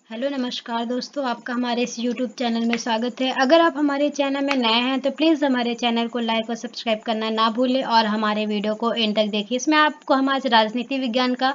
Hello नमस्कार दोस्तों, आपका हमारे इस यूट्यूब चैनल में स्वागत है। अगर आप हमारे चैनल में नए हैं तो प्लीज़ हमारे चैनल को लाइक और सब्सक्राइब करना ना भूलें और हमारे वीडियो को एंड तक देखिए। इसमें आपको हम आज राजनीति विज्ञान का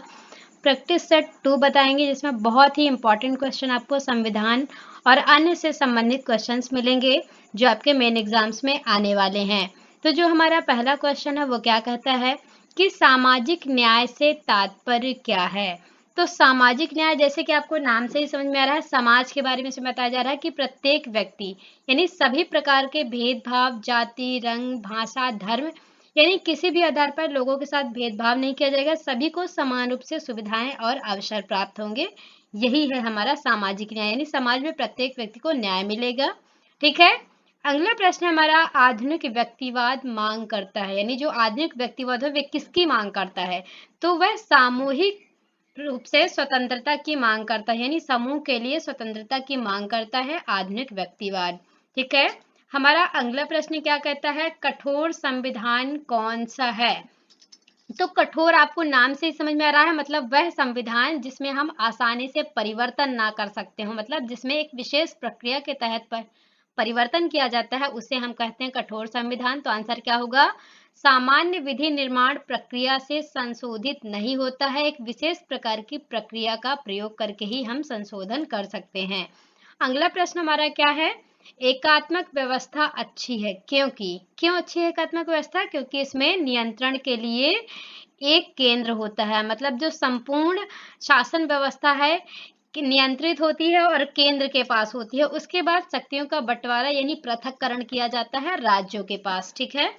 प्रैक्टिस सेट 2 बताएंगे, जिसमें बहुत ही इंपॉर्टेंट क्वेश्चन आपको संविधान और अन्य से संबंधित क्वेश्चंस मिलेंगे जो आपके मेन एग्जाम्स में आने वाले हैं। तो जो हमारा पहला क्वेश्चन है वो क्या कहता है कि सामाजिक न्याय से तात्पर्य क्या है। तो सामाजिक न्याय, जैसे कि आपको नाम से ही समझ में आ रहा है, समाज के बारे में इसमें बताया जा रहा है कि प्रत्येक व्यक्ति यानी सभी प्रकार के भेदभाव, जाति, रंग, भाषा, धर्म यानी किसी भी आधार पर लोगों के साथ भेदभाव नहीं किया जाएगा, सभी को समान रूप से सुविधाएं और अवसर प्राप्त होंगे। यही है हमारा सामाजिक न्याय, यानी समाज में प्रत्येक व्यक्ति को न्याय मिलेगा। ठीक है। अगला प्रश्न हमारा आधुनिक व्यक्तिवाद मांग करता है, यानी जो आधुनिक व्यक्तिवाद है वह किसकी मांग करता है। तो वह सामूहिक रूप से स्वतंत्रता की मांग करता है, यानी समूह के लिए स्वतंत्रता की मांग करता है आधुनिक व्यक्तिवाद। ठीक है। हमारा अगला प्रश्न क्या कहता है, कठोर संविधान कौन सा है। तो कठोर आपको नाम से ही समझ में आ रहा है, मतलब वह संविधान जिसमें हम आसानी से परिवर्तन ना कर सकते हो, मतलब जिसमें एक विशेष प्रक्रिया के तहत परिवर्तन किया जाता है, उसे हम कहते हैं कठोर संविधान। तो आंसर क्या होगा, सामान्य विधि निर्माण प्रक्रिया से संशोधित नहीं होता है, एक विशेष प्रकार की प्रक्रिया का प्रयोग करके ही हम संशोधन कर सकते हैं। अगला प्रश्न हमारा क्या है, एकात्मक व्यवस्था अच्छी है क्योंकि, क्यों अच्छी है एकात्मक व्यवस्था, क्योंकि इसमें नियंत्रण के लिए एक केंद्र होता है, मतलब जो संपूर्ण शासन व्यवस्था है कि नियंत्रित होती है और केंद्र के पास होती है। उसके बाद शक्तियों का बंटवारा यानी पृथक्करण किया जाता है राज्यों के पास। ठीक है।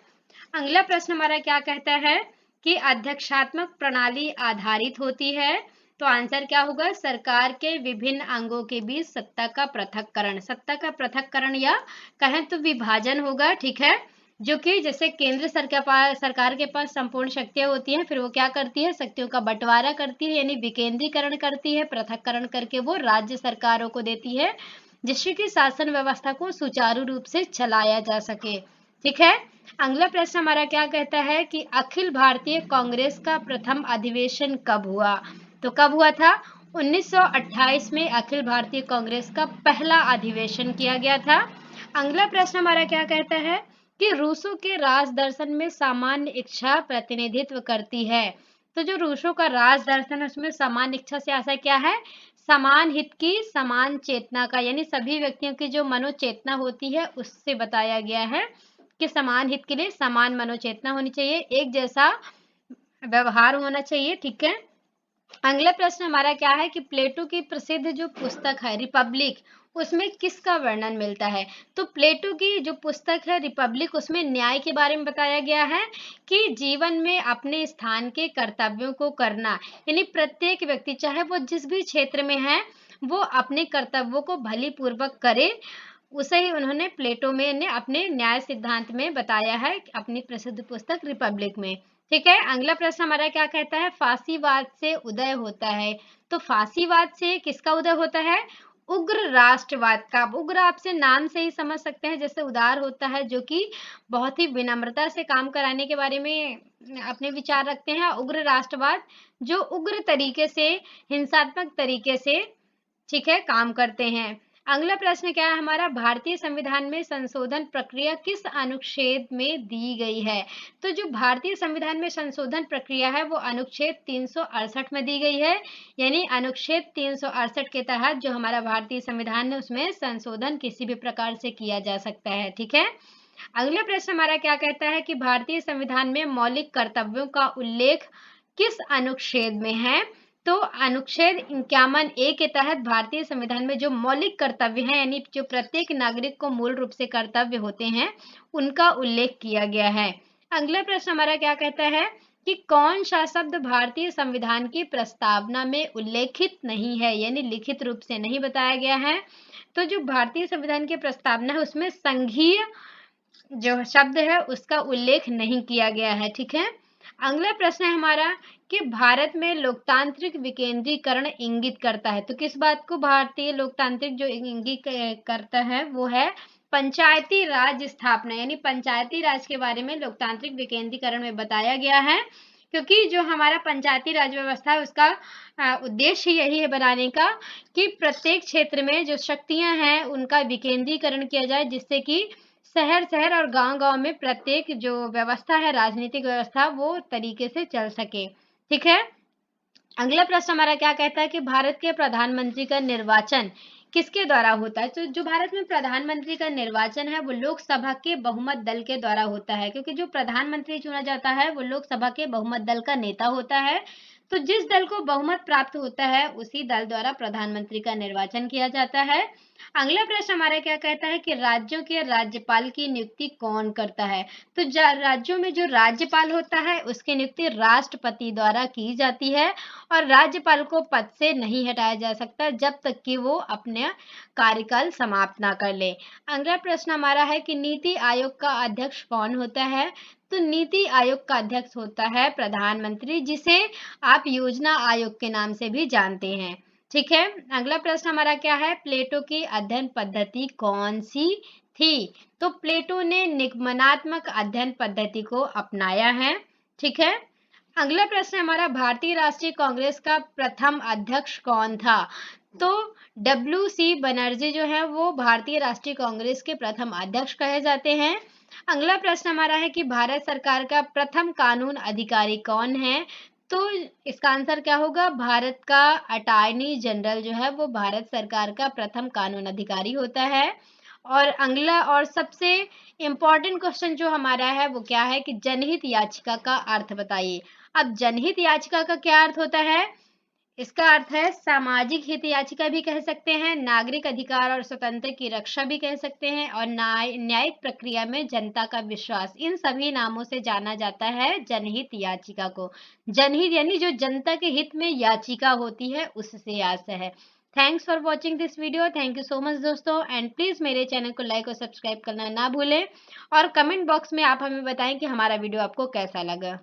अगला प्रश्न हमारा क्या कहता है कि अध्यक्षात्मक प्रणाली आधारित होती है। तो आंसर क्या होगा, सरकार के विभिन्न अंगों के बीच सत्ता का पृथक्करण, सत्ता का पृथक्करण या कहें तो विभाजन होगा। ठीक है। जो कि जैसे केंद्र सरकार के पास संपूर्ण शक्तियां होती हैं, फिर वो क्या करती है, शक्तियों का बंटवारा करती है यानी विकेंद्रीकरण करती है, पृथक्करण करके वो राज्य सरकारों को देती है, जिससे कि शासन व्यवस्था को सुचारू रूप से चलाया जा सके। ठीक है। अगला प्रश्न हमारा क्या कहता है कि अखिल भारतीय कांग्रेस का प्रथम अधिवेशन कब हुआ। तो कब हुआ था, 1928 में अखिल भारतीय कांग्रेस का पहला अधिवेशन किया गया था। अगला प्रश्न हमारा क्या कहता है कि रूसों के राज दर्शन में सामान्य इच्छा प्रतिनिधित्व करती है। तो जो रूसों का राज दर्शन है उसमें सामान्य इच्छा से आशा क्या है, समान हित की समान चेतना का, यानी सभी व्यक्तियों की जो मनोचेतना होती है उससे बताया गया है कि समान हित के लिए समान मनोचेतना होनी चाहिए, एक जैसा व्यवहार होना चाहिए। ठीक है। अगला प्रश्न हमारा क्या है कि प्लेटो की प्रसिद्ध जो पुस्तक है रिपब्लिक, उसमें किसका वर्णन मिलता है। तो प्लेटो की जो पुस्तक है रिपब्लिक, उसमें न्याय के बारे में बताया गया है कि जीवन में अपने स्थान के कर्तव्यों को करना, यानी प्रत्येक व्यक्ति चाहे वो जिस भी क्षेत्र में है वो अपने कर्तव्यों को भली पूर्वक करे, उसे ही उन्होंने प्लेटो में ने अपने न्याय सिद्धांत में बताया है अपनी प्रसिद्ध पुस्तक रिपब्लिक में। ठीक है। अगला प्रश्न हमारा क्या कहता है, फांसीवाद से उदय होता है। तो फांसीवाद से किसका उदय होता है, उग्र राष्ट्रवाद का। उग्र आपसे नाम से ही समझ सकते हैं, जैसे उदार होता है, जो कि बहुत ही विनम्रता से काम कराने के बारे में अपने विचार रखते हैं। उग्र राष्ट्रवाद जो उग्र तरीके से, हिंसात्मक तरीके से, ठीक है, काम करते हैं। अगला प्रश्न क्या है हमारा, भारतीय संविधान में संशोधन प्रक्रिया किस अनुच्छेद में दी गई है। तो जो भारतीय संविधान में संशोधन प्रक्रिया है वो अनुच्छेद 368 में दी गई है, यानी अनुच्छेद 368 के तहत जो हमारा भारतीय संविधान है उसमें संशोधन किसी भी प्रकार से किया जा सकता है। ठीक है। अगला प्रश्न हमारा क्या कहता है कि भारतीय संविधान में मौलिक कर्तव्यों का उल्लेख किस अनुच्छेद में है। तो अनुच्छेद 51A के तहत भारतीय संविधान में जो मौलिक कर्तव्य हैं, यानी जो प्रत्येक नागरिक को मूल रूप से कर्तव्य होते हैं, उनका उल्लेख किया गया है। अगला प्रश्न हमारा क्या कहता है कि कौन सा शब्द भारतीय संविधान की प्रस्तावना में उल्लेखित नहीं है, यानी लिखित रूप से नहीं बताया गया है। तो जो भारतीय संविधान की प्रस्तावना है उसमें संघीय जो शब्द है उसका उल्लेख नहीं किया गया है। ठीक है। अगला प्रश्न है हमारा कि भारत में लोकतांत्रिक विकेंद्रीकरण इंगित करता है। तो किस बात को भारतीय लोकतांत्रिक जो इंगित करता है वो है पंचायती राज स्थापना, यानी पंचायती राज के बारे में लोकतांत्रिक विकेंद्रीकरण में बताया गया है क्योंकि जो हमारा पंचायती राज व्यवस्था है उसका उद्देश्य यही है बनाने का कि प्रत्येक क्षेत्र में जो शक्तियां हैं उनका विकेंद्रीकरण किया जाए, जिससे कि शहर शहर और गांव गांव में प्रत्येक जो व्यवस्था है, राजनीतिक व्यवस्था, वो तरीके से चल सके। ठीक है। अगला प्रश्न हमारा क्या कहता है कि भारत के प्रधानमंत्री का निर्वाचन किसके द्वारा होता है। तो जो भारत में प्रधानमंत्री का निर्वाचन है वो लोकसभा के बहुमत दल के द्वारा होता है, क्योंकि जो प्रधानमंत्री चुना जाता है वो लोकसभा के बहुमत दल का नेता होता है। तो जिस दल को बहुमत प्राप्त होता है उसी दल द्वारा प्रधानमंत्री का निर्वाचन किया जाता है। अगला प्रश्न हमारा क्या कहता है कि राज्यों के राज्यपाल की नियुक्ति कौन करता है। तो राज्यों में जो राज्यपाल होता है उसकी नियुक्ति राष्ट्रपति द्वारा की जाती है, और राज्यपाल को पद से नहीं हटाया जा सकता जब तक कि वो अपने कार्यकाल समाप्त ना कर ले। अगला प्रश्न हमारा है कि नीति आयोग का अध्यक्ष कौन होता है। तो नीति आयोग का अध्यक्ष होता है प्रधानमंत्री, जिसे आप योजना आयोग के नाम से भी जानते हैं। ठीक है। अगला प्रश्न हमारा क्या है, प्लेटो की अध्ययन पद्धति कौन सी थी। तो प्लेटो ने निगमनात्मक अध्ययन पद्धति को अपनाया है। ठीक है। अगला प्रश्न हमारा, भारतीय राष्ट्रीय कांग्रेस का प्रथम अध्यक्ष कौन था। तो डब्ल्यू.सी. बनर्जी जो है वो भारतीय राष्ट्रीय कांग्रेस के प्रथम अध्यक्ष कहे जाते हैं। अगला प्रश्न हमारा है कि भारत सरकार का प्रथम कानून अधिकारी कौन है। तो इसका आंसर क्या होगा, भारत का अटॉर्नी जनरल जो है वो भारत सरकार का प्रथम कानून अधिकारी होता है। और अगला और सबसे इम्पोर्टेंट क्वेश्चन जो हमारा है वो क्या है कि जनहित याचिका का अर्थ बताइए। अब जनहित याचिका का क्या अर्थ होता है। इसका अर्थ है सामाजिक हित याचिका भी कह सकते हैं, नागरिक अधिकार और स्वतंत्र की रक्षा भी कह सकते हैं, और न्यायिक प्रक्रिया में जनता का विश्वास, इन सभी नामों से जाना जाता है जनहित याचिका को। जनहित यानी जो जनता के हित में याचिका होती है उससे आशय है। Thanks for watching this video. Thank you so much दोस्तों, एंड प्लीज मेरे चैनल को लाइक और सब्सक्राइब करना ना भूलें, और कमेंट बॉक्स में आप हमें बताएं कि हमारा वीडियो आपको कैसा लगा।